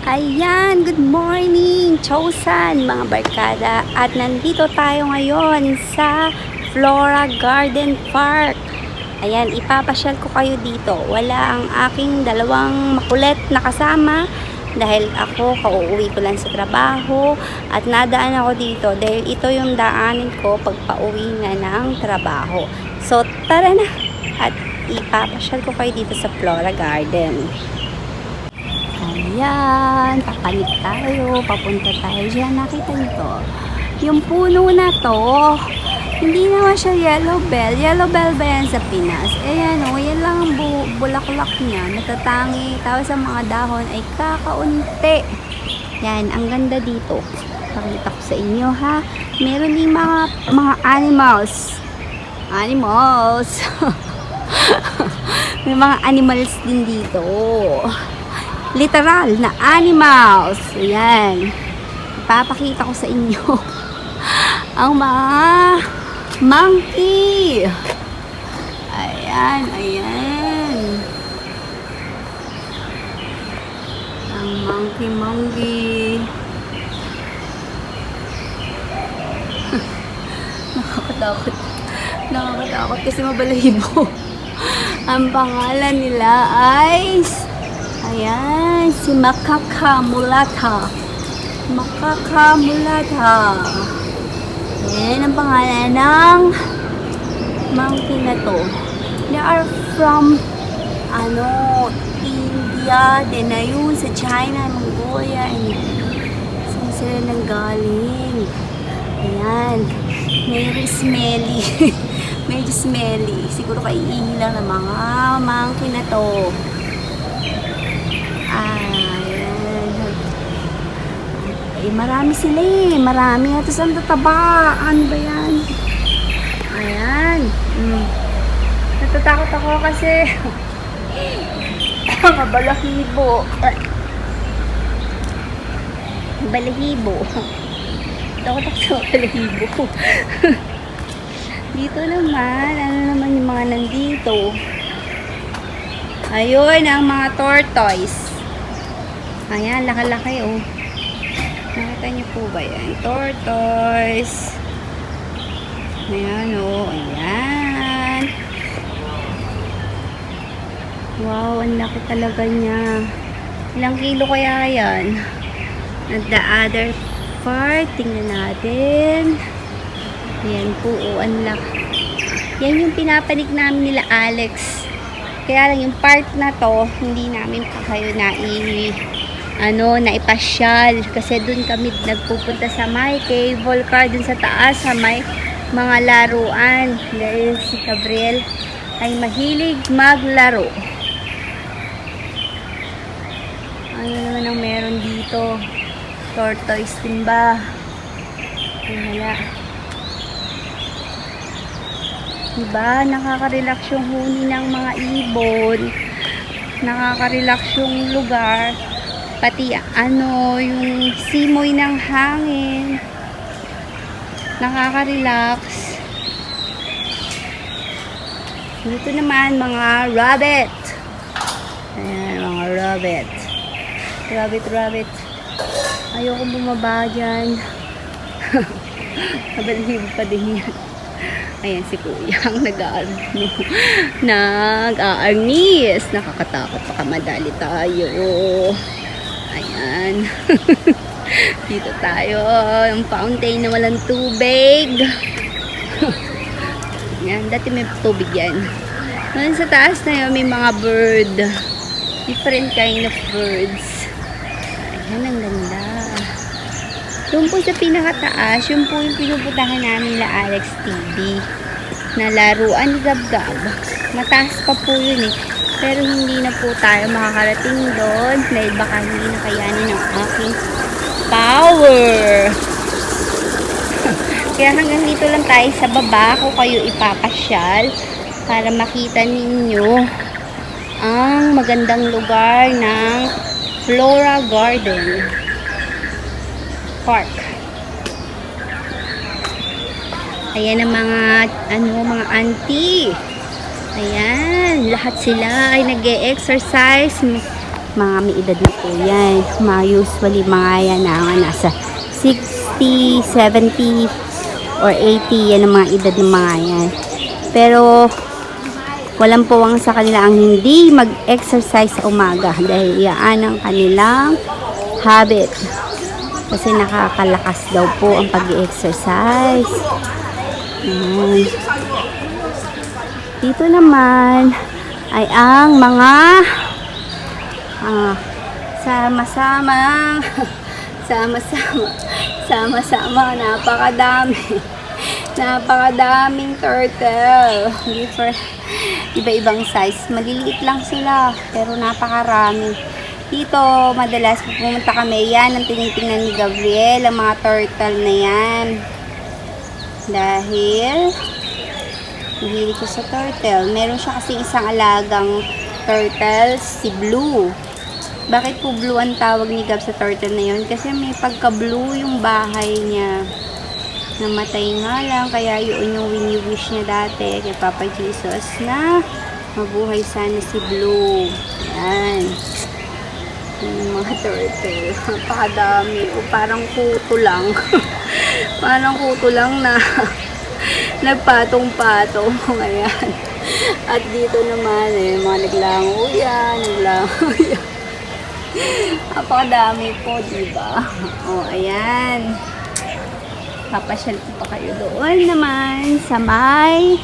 Ayan, good morning, Chosan, mga barkada. At nandito tayo ngayon sa Flora Garden Park. Ayan, ipapasyal ko kayo dito. Wala ang aking dalawang makulit na kasama dahil ako kauuwi ko lang sa trabaho at nadaan ako dito dahil ito yung daanin ko pag pauwi na ng trabaho. So, tara na at ipapasyal ko kayo dito sa Flora Garden. Ayan, papalit tayo, papunta tayo dyan. Nakita nyo to? Yung puno na to, hindi naman siya yellow bell. Yellow bell ba yan sa Pinas? Ayan o, yan lang ang bulaklak niya. Natatangi, tapos ang mga dahon ay kakaunti. Yan, ang ganda dito. Pakita ko sa inyo ha. Meron din mga animals. Animals. May mga animals din dito. Literal na animals. Ayan. Ipapakita ko sa inyo ang mga monkey. Ayan, ayan. Ang monkey. Nakakatakot. Nakakatakot kasi mabalahibo. Ang pangalan nila ay ayan, si Macaca Mulata. Macaca Mulata. Ayan ang pangalan ng monkey na to. They are from India, din na yun sa China, Mongolia, saan sila nang galing. Ayan, medyo smelly. Medyo smelly. Siguro kaiihi lang ng mga monkey na to. Marami sila eh. Marami. At saan tataba? Ano ba yan? Ayan. Natatakot ako kasi mga balahibo. Balahibo. Takot ako sa balahibo. Dito naman, ano naman yung mga nandito? Ayun, ang mga tortoise. Ayan, laki-laki oh. Nakita niyo po ba yan? Tortoise. Ayan o. Ayan. Wow, ang laki talaga niya. Ilang kilo kaya yan? At the other part, tingnan natin. Ayan po o, ang laki. Yan yung pinapanik namin nila Alex. Kaya lang yung part na to, hindi namin pa kayo naipasyal kasi dun kami nagpupunta sa may cable car dun sa taas sa may mga laruan dahil si Gabriel ay mahilig maglaro. Ano naman ang meron dito? Tortoise din ba? Wala. Diba? Nakaka-relax yung huni ng mga ibon. Nakaka-relax yung lugar. Pati yung simoy ng hangin. Nakaka-relax. Dito naman mga rabbit. Ayan, mga rabbit. Rabbit. Ayoko bumaba dyan. Nabalhib pa din yan. Ayan si Kuya ang nag-aarnis. Nakakatakot, baka madali tayo. Ayan. Dito tayo. Yung fountain na walang tubig. Yan. Dati may tubig yan. Ngayon sa taas na yun, may mga bird. Different kind of birds. Ayan, ang ganda. Doon po sa pinakataas, yun po yung pinupuntahan namin la Alex TV. Na laruan ni Gab-Gab. Mataas pa po yun eh. Pero hindi na po tayo makakarating doon dahil baka hindi na kayanin ng aking power. Kaya hanggang dito lang tayo sa baba ko kayo ipapasyal para makita ninyo ang magandang lugar ng Flora Garden Park. Ayan ang mga auntie. Ayan, lahat sila ay nag-e-exercise. Mga may edad na po yan. Mga usually mga yan na nasa 60, 70, or 80. Yan ang mga edad ng mga yan. Pero walang puwang sa kanila ang hindi mag-exercise sa umaga dahil yan ang kanilang habit. Kasi nakakalakas daw po ang pag-exercise. Dito naman ay ang mga sama-sama napakadaming turtle. Iba-ibang size. Maliliit lang sila pero napakarami. Dito madalas pumunta kami, yan ang tinitingnan ni Gabriel, ang mga turtle na yan, dahil mahilig ko sa turtle. Meron siya kasi isang alagang turtle, si Blue. Bakit po Blue ang tawag ni Gab sa turtle na yun? Kasi may pagka-blue yung bahay niya. Namatay nga lang, kaya yun yung wini-wish niya dati kay Papa Jesus na mabuhay sana si Blue. Yan. Yung mga turtle. Napakadami. O parang kuto lang. Parang kuto lang na nagpatong-patong. Ayan. At dito naman mga naglango yan. Napakadami po, diba? O, ayan. Papasyal ko pa kayo doon naman sa may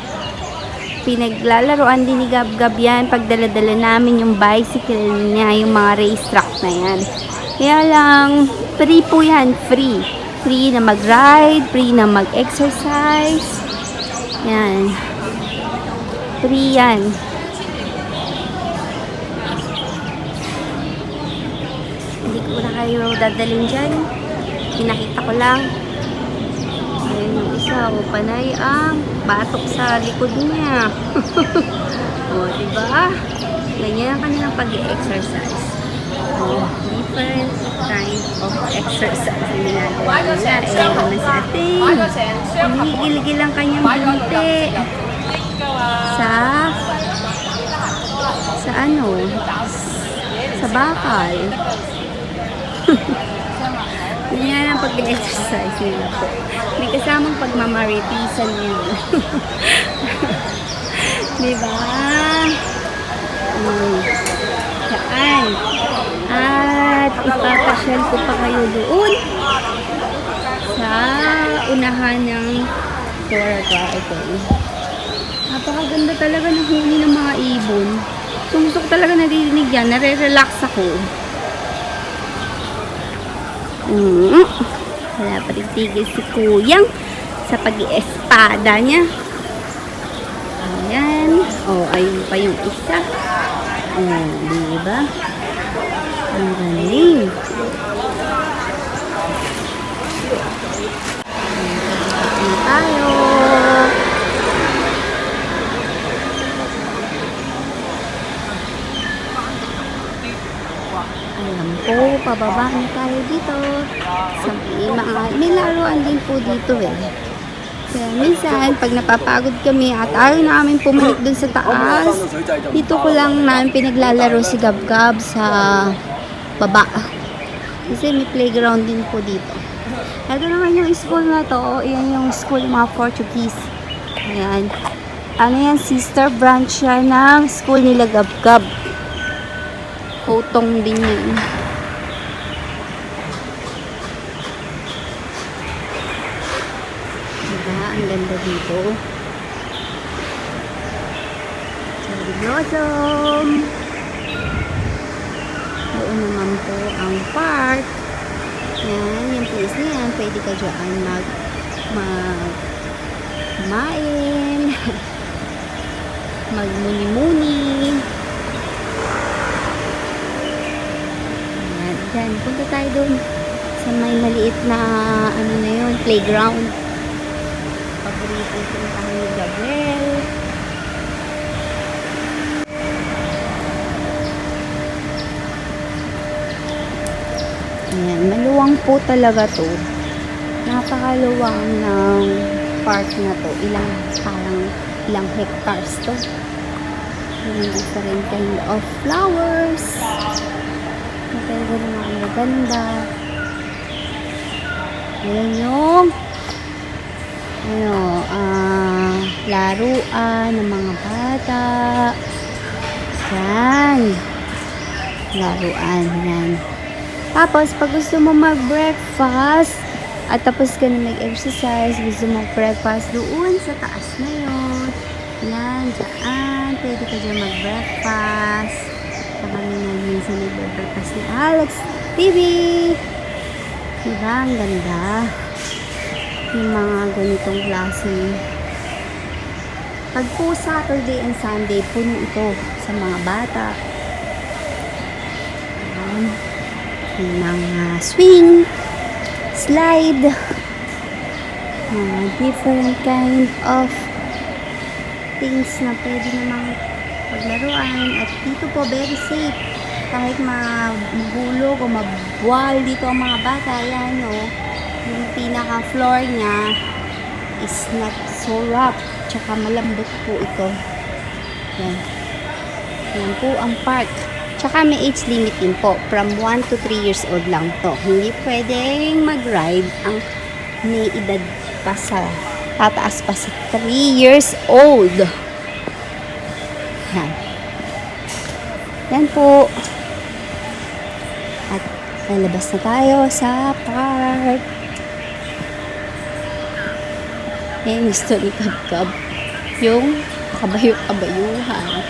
pinaglalaroan din ni Gab-Gab yan. Pagdala-dala namin yung bicycle niya, yung mga racetrack na yan. Kaya lang, free po yan. Free. Free na mag-ride, free na mag-exercise. Yan. Free yan. Hindi ko na kayo dadalhin dyan. Pinakita ko lang. Ayan yung isa, o panay ang batok sa likod niya. O, diba? Ganyan ang kanilang pag-exercise. O, different kind of exercise. Hindi natin nila. Ewan na sa atin. Hinigil-gil ang kanyang binti. Sa ano? Sa bakal. Ganyan ang pag-exercise nila po. May kasamang pagmamaritisan nila. Diba? Saan? At ipapasyal ko pa kayo doon sa unahan ng Flora Garden. Napakaganda talaga ng huni ng mga ibon. Gusto ko talaga naririnig yan. Nare-relax ako. Wala pa rin tigil si Kuyang sa pag-i-espada niya. Ayan. O, ayun pa yung isa. O, diba? Ang galing. Ayan tayo. Ayan po, pababa na tayo dito. May laruan din po dito eh. Kaya minsan, pag napapagod kami at ayaw namin pumalik dun sa taas, dito ko lang namin pinaglalaro si Gab-Gab sa baba. Kasi may playground din po dito. Ito naman yung school na to. Yan yung school ng mga Portuguese. Ayan. Ano yan? Sister branch siya ng school nila Gab-Gab. Hotong din yun. Ang ganda dito. Cherry blossom. Doon naman po ang park. Yan, yung place na yan. Pwede ka dyan kumain. Magmuni-muni. Yan, dyan. Punta tayo doon sa may maliit na ano na yun, playground. Paborito puntahan ni Gabriel. Ayan, maluwang po talaga to. Napakaluwang ng park na to. Ilang hectares to. Different kind of flowers. Pero naman ang maganda. Ayan yung laruan ng mga bata. Yan. Laruan. Yan. Tapos, pag gusto mo mag-breakfast, at tapos ka na mag-exercise, gusto mo breakfast doon sa taas na yun. Yan, dyan. Pwede ka dyan mag-breakfast. Saka kami nga minsan nag-breakfast ni Alex TV. Diba? Ang ganda. Yung mga ganitong klase. Pag po Saturday and Sunday, puno ito sa mga bata. Ayan. Yung mga swing, slide, different kind of things na pwede namang paglaruan. At dito po, very safe. Kahit maghulog o mabwal dito ang mga bata, yan yung pinaka-floor niya is not so rough. Tsaka malambot po ito. Yan. Yan po ang park. Tsaka may age limit din po. From 1 to 3 years old lang to. Hindi pwedeng mag-ride ang may edad pa sa tataas pa sa 3 years old. Yan. Yan po. At lalabas na tayo sa park. Yan, gusto ni Kabkab. Yung kabayo-kabayuhan.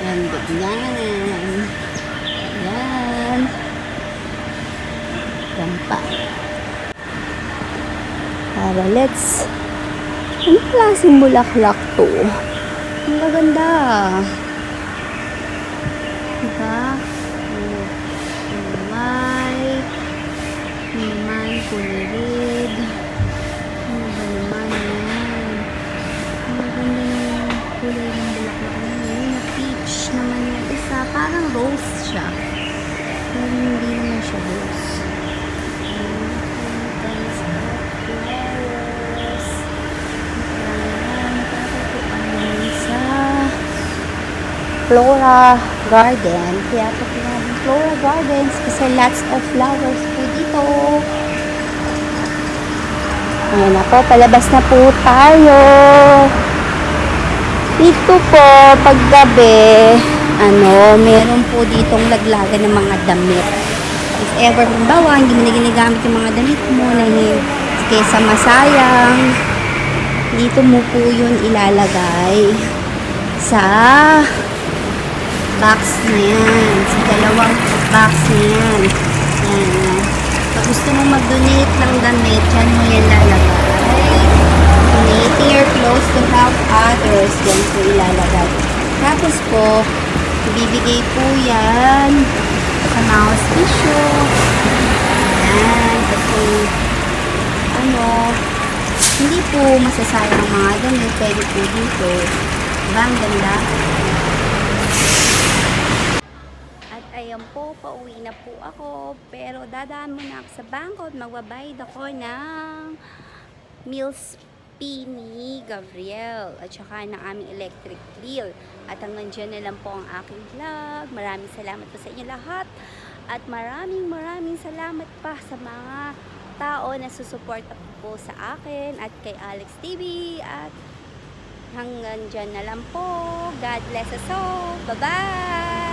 Yan, ganyan. Yan. Yan pa. Tara, let's. Ano klaseng bulaklak to? Ang gaganda. Diba? White. Naman, kulay red. Ano ba naman yan? Ang gaganda ng kulay ng bulaklak na yun. Na peach naman yung isa. Parang rose siya. Pero hindi naman siya rose. Flora Garden. Kaya po pinagin Flora Gardens kasi lots of flowers po dito. Ayan na po, palabas na po tayo. Dito po, paggabi, meron po ditong laglagan ng mga damit. If ever, halimbawa, hindi mo na ginagamit yung mga damit mo na kaysa masayang, dito mo po yun ilalagay sa box na yan. Sa dalawang box na yan. Yan. Pag gusto mo mag-donate ng damit, yan mo yan lalagay. Donating your clothes to help others. Yan po ilalagay. Tapos po, ibibigay po yan sa mga hospicio. Yan. Kasi, hindi po masasayang ang mga damit. Pwede po dito. Diba? Ang ganda. Ayan po, pauwi na po ako. Pero dadaan muna ako sa bangko at magbabayad ako ng meals fee ni Gabriel at saka ng aming electric bill. At hanggang dyan na lang po ang aking vlog. Maraming salamat po sa inyo lahat. At maraming salamat pa sa mga tao na susuporta po sa akin at kay Alex TV. At hanggang dyan na lang po. God bless us all. Bye-bye!